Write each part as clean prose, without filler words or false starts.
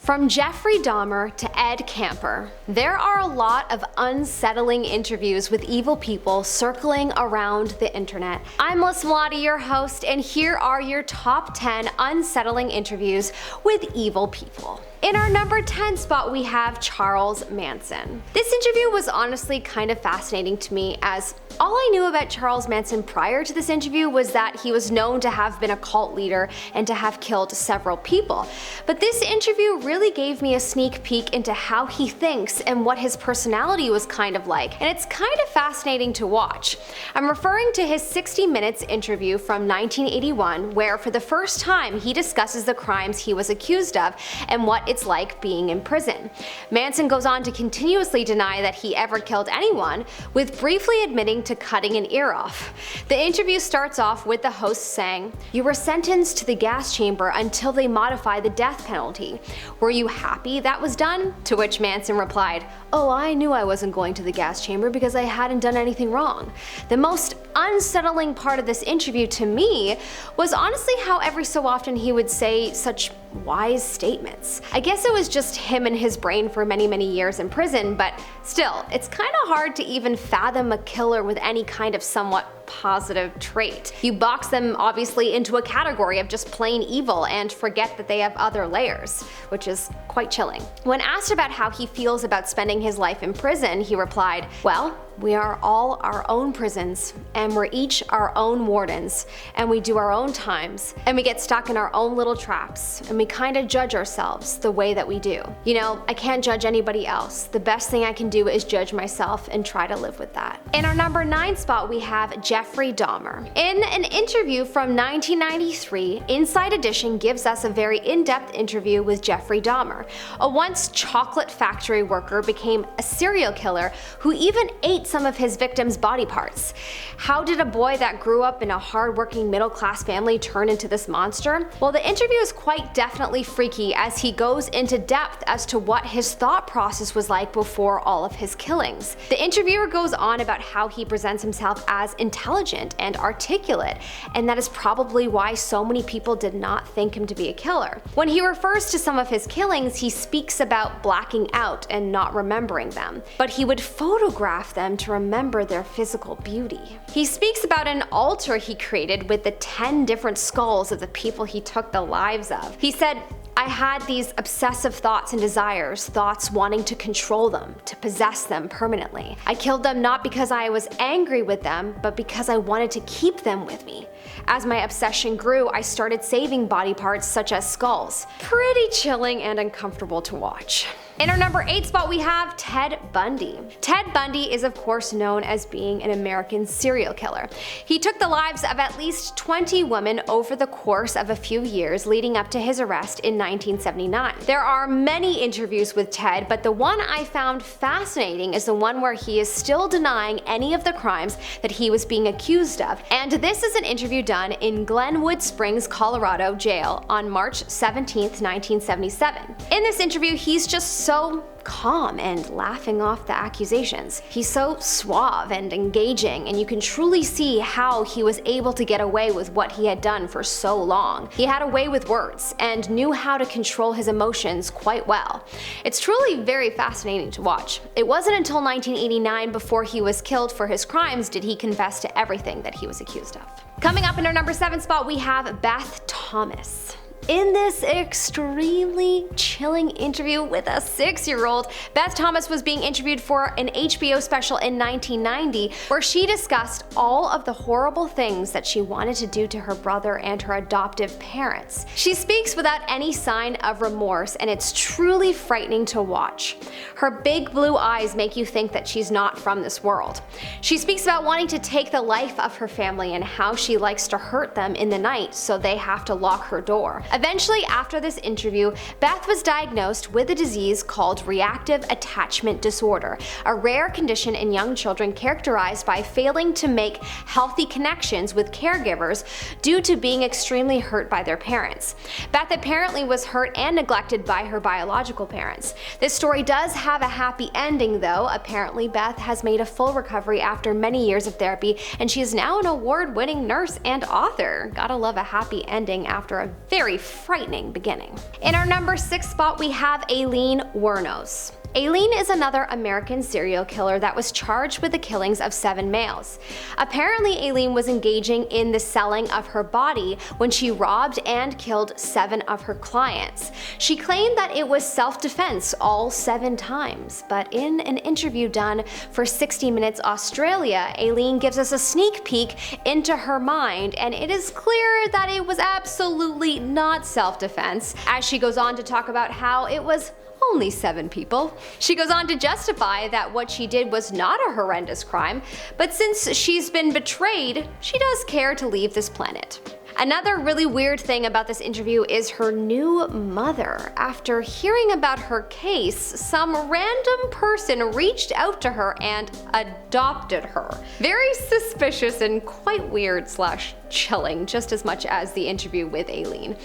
From Jeffrey Dahmer to Ed Kamper, there are a lot of unsettling interviews with evil people circling around the internet. I'm Melissa Malati, your host, and here are your top 10 unsettling interviews with evil people. In our number 10 spot, we have Charles Manson. This interview was honestly kind of fascinating to me, as all I knew about Charles Manson prior to this interview was that he was known to have been a cult leader and to have killed several people. But this interview really gave me a sneak peek into how he thinks and what his personality was kind of like, and it's kind of fascinating to watch. I'm referring to his 60 Minutes interview from 1981, where for the first time he discusses the crimes he was accused of and what it's like being in prison. Manson goes on to continuously deny that he ever killed anyone, with briefly admitting to cutting an ear off. The interview starts off with the host saying, "You were sentenced to the gas chamber until they modify the death penalty. Were you happy that was done?" To which Manson replied, "Oh, I knew I wasn't going to the gas chamber because I hadn't done anything wrong." The most unsettling part of this interview to me was honestly how every so often he would say such wise statements. I guess it was just him and his brain for many years in prison, but still, it's kind of hard to even fathom a killer with any kind of somewhat positive trait. You box them obviously into a category of just plain evil and forget that they have other layers, which is quite chilling. When asked about how he feels about spending his life in prison, he replied, "Well, we are all our own prisons, and we're each our own wardens, and we do our own times, and we get stuck in our own little traps, and we kind of judge ourselves the way that we do. You know, I can't judge anybody else. The best thing I can do is judge myself and try to live with that." In our number 9 spot, we have Jeffrey Dahmer. In an interview from 1993, Inside Edition gives us a very in-depth interview with Jeffrey Dahmer. A once chocolate factory worker became a serial killer who even ate some of his victims' body parts. How did a boy that grew up in a hard-working middle-class family turn into this monster? Well, the interview is quite definitely freaky, as he goes into depth as to what his thought process was like before all of his killings. The interviewer goes on about how he presents himself as intelligent and articulate, and that is probably why so many people did not think him to be a killer. When he refers to some of his killings, he speaks about blacking out and not remembering them, but he would photograph them to remember their physical beauty. He speaks about an altar he created with the 10 different skulls of the people he took the lives of. He said, "I had these obsessive thoughts and desires, thoughts wanting to control them, to possess them permanently. I killed them not because I was angry with them, but because I wanted to keep them with me. As my obsession grew, I started saving body parts such as skulls." Pretty chilling and uncomfortable to watch. In our number 8 spot, we have Ted Bundy. Ted Bundy is of course known as being an American serial killer. He took the lives of at least 20 women over the course of a few years leading up to his arrest in 1979. There are many interviews with Ted, but the one I found fascinating is the one where he is still denying any of the crimes that he was being accused of. And this is an interview done in Glenwood Springs, Colorado jail on March 17th, 1977. In this interview, he's just so calm and laughing off the accusations. He's so suave and engaging, and you can truly see how he was able to get away with what he had done for so long. He had a way with words and knew how to control his emotions quite well. It's truly very fascinating to watch. It wasn't until 1989, before he was killed for his crimes, did he confess to everything that he was accused of. Coming up in our number 7 spot, we have Beth Thomas. In this extremely chilling interview with a 6-year-old, Beth Thomas was being interviewed for an HBO special in 1990 where she discussed all of the horrible things that she wanted to do to her brother and her adoptive parents. She speaks without any sign of remorse, and it's truly frightening to watch. Her big blue eyes make you think that she's not from this world. She speaks about wanting to take the life of her family and how she likes to hurt them in the night so they have to lock her door. Eventually, after this interview, Beth was diagnosed with a disease called reactive attachment disorder, a rare condition in young children characterized by failing to make healthy connections with caregivers due to being extremely hurt by their parents. Beth apparently was hurt and neglected by her biological parents. This story does have a happy ending though. Apparently, Beth has made a full recovery after many years of therapy, and she is now an award-winning nurse and author. Gotta love a happy ending after a very frightening beginning. In our number 6 spot, we have Aileen Wuornos. Aileen is another American serial killer that was charged with the killings of 7 males. Apparently, Aileen was engaging in the selling of her body when she robbed and killed 7 of her clients. She claimed that it was self-defense all 7 times, but in an interview done for 60 Minutes Australia, Aileen gives us a sneak peek into her mind, and it is clear that it was absolutely not self-defense, as she goes on to talk about how it was only 7 people. She goes on to justify that what she did was not a horrendous crime, but since she's been betrayed, she does care to leave this planet. Another really weird thing about this interview is her new mother. After hearing about her case, some random person reached out to her and adopted her. Very suspicious and quite weird / chilling, just as much as the interview with Aileen.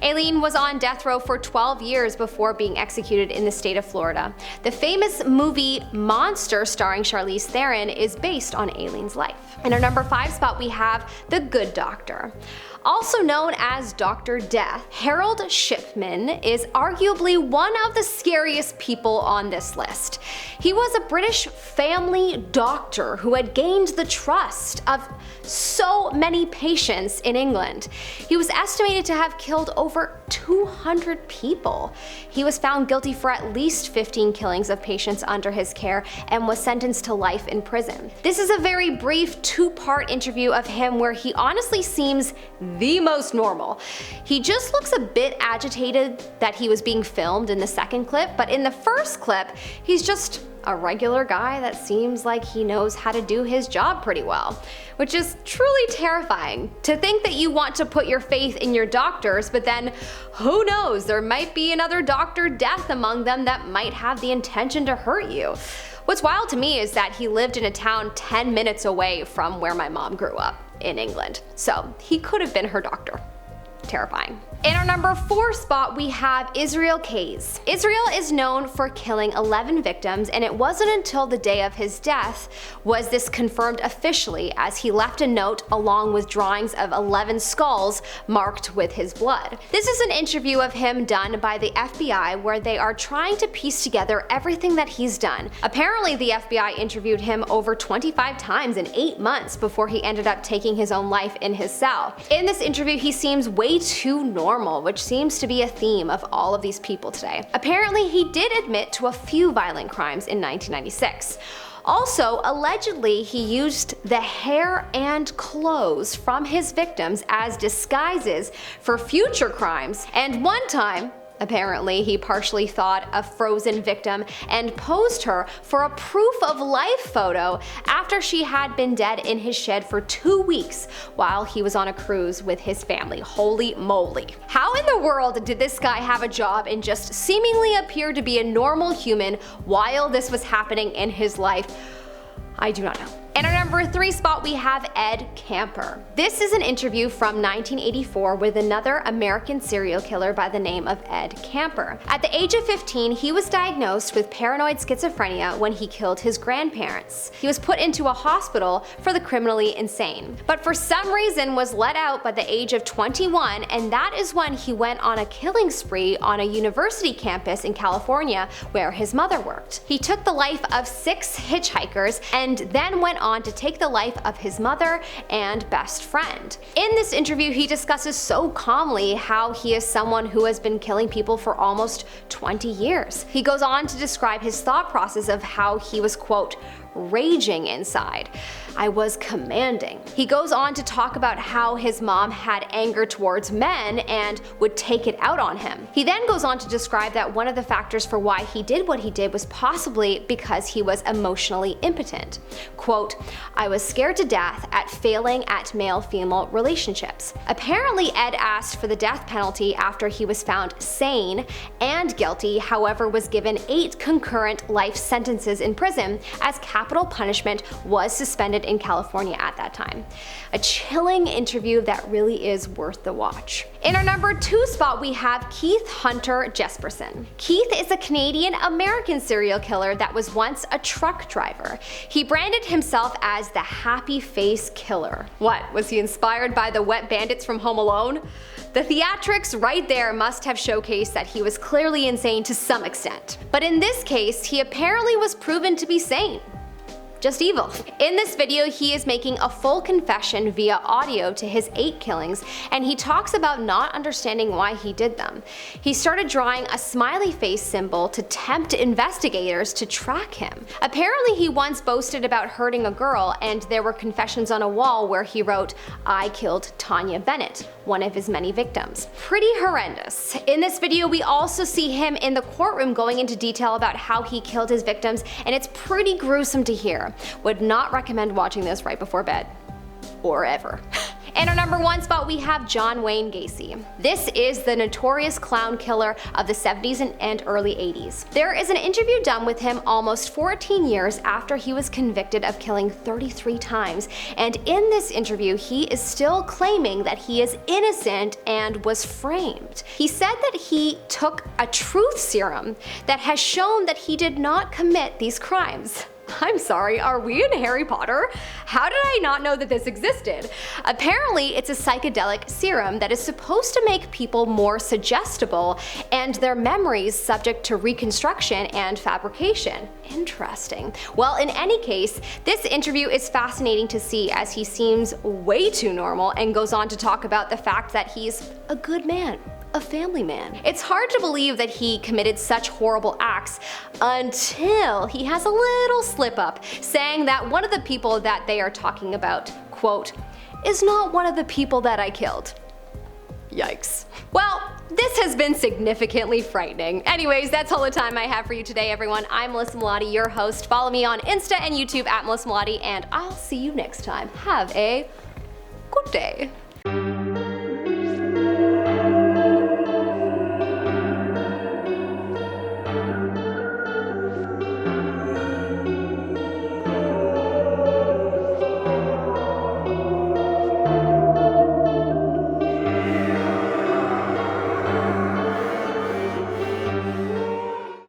Aileen was on death row for 12 years before being executed in the state of Florida. The famous movie Monster starring Charlize Theron is based on Aileen's life. In our number 5 spot, we have The Good Doctor. Also known as Dr. Death, Harold Shipman is arguably one of the scariest people on this list. He was a British family doctor who had gained the trust of so many patients in England. He was estimated to have killed over 200 people. He was found guilty for at least 15 killings of patients under his care and was sentenced to life in prison. This is a very brief 2-part interview of him where he honestly seems the most normal. He just looks a bit agitated that he was being filmed in the second clip, but in the first clip, he's just a regular guy that seems like he knows how to do his job pretty well, which is truly terrifying. To think that you want to put your faith in your doctors, but then who knows, there might be another Dr. Death among them that might have the intention to hurt you. What's wild to me is that he lived in a town 10 minutes away from where my mom grew up in England, so he could have been her doctor. Terrifying. In our number 4 spot, we have Israel Kayes. Israel is known for killing 11 victims, and it wasn't until the day of his death was this confirmed officially, as he left a note along with drawings of 11 skulls marked with his blood. This is an interview of him done by the FBI where they are trying to piece together everything that he's done. Apparently, the FBI interviewed him over 25 times in 8 months before he ended up taking his own life in his cell. In this interview, he seems way too normal, which seems to be a theme of all of these people today. Apparently, he did admit to a few violent crimes in 1996. Also, allegedly, he used the hair and clothes from his victims as disguises for future crimes, and one time, apparently, he partially thawed a frozen victim and posed her for a proof of life photo after she had been dead in his shed for 2 weeks while he was on a cruise with his family. Holy moly. How in the world did this guy have a job and just seemingly appear to be a normal human while this was happening in his life? I do not know. In our number 3 spot, we have Ed Kamper. This is an interview from 1984 with another American serial killer by the name of Ed Kamper. At the age of 15, he was diagnosed with paranoid schizophrenia when he killed his grandparents. He was put into a hospital for the criminally insane, but for some reason was let out by the age of 21, and that is when he went on a killing spree on a university campus in California where his mother worked. He took the life of 6 hitchhikers and then went on to take the life of his mother and best friend. In this interview, he discusses so calmly how he is someone who has been killing people for almost 20 years. He goes on to describe his thought process of how he was, quote, raging inside. I was commanding. He goes on to talk about how his mom had anger towards men and would take it out on him. He then goes on to describe that one of the factors for why he did what he did was possibly because he was emotionally impotent. Quote, I was scared to death at failing at male-female relationships. Apparently, Ed asked for the death penalty after he was found sane and guilty, however was given 8 concurrent life sentences in prison as capital punishment was suspended in California at that time. A chilling interview that really is worth the watch. In our number 2 spot, we have Keith Hunter Jesperson. Keith is a Canadian-American serial killer that was once a truck driver. He branded himself as the happy face killer. What, was he inspired by the wet bandits from Home Alone? The theatrics right there must have showcased that he was clearly insane to some extent. But in this case, he apparently was proven to be sane. Just evil. In this video, he is making a full confession via audio to his 8 killings, and he talks about not understanding why he did them. He started drawing a smiley face symbol to tempt investigators to track him. Apparently, he once boasted about hurting a girl, and there were confessions on a wall where he wrote, "I killed Tanya Bennett," one of his many victims. Pretty horrendous. In this video, we also see him in the courtroom going into detail about how he killed his victims, and it's pretty gruesome to hear. Would not recommend watching this right before bed. Or ever. In our number 1 spot, we have John Wayne Gacy. This is the notorious clown killer of the 70s and early 80s. There is an interview done with him almost 14 years after he was convicted of killing 33 times, and in this interview, he is still claiming that he is innocent and was framed. He said that he took a truth serum that has shown that he did not commit these crimes. I'm sorry, are we in Harry Potter? How did I not know that this existed? Apparently, it's a psychedelic serum that is supposed to make people more suggestible and their memories subject to reconstruction and fabrication. Interesting. Well, in any case, this interview is fascinating to see as he seems way too normal and goes on to talk about the fact that he's a good man. A family man. It's hard to believe that he committed such horrible acts until he has a little slip up, saying that one of the people that they are talking about, quote, is not one of the people that I killed. Yikes. Well, this has been significantly frightening. Anyways, that's all the time I have for you today, everyone. I'm Melissa Melotti, your host. Follow me on Insta and YouTube at Melissa Melotti, and I'll see you next time. Have a good day.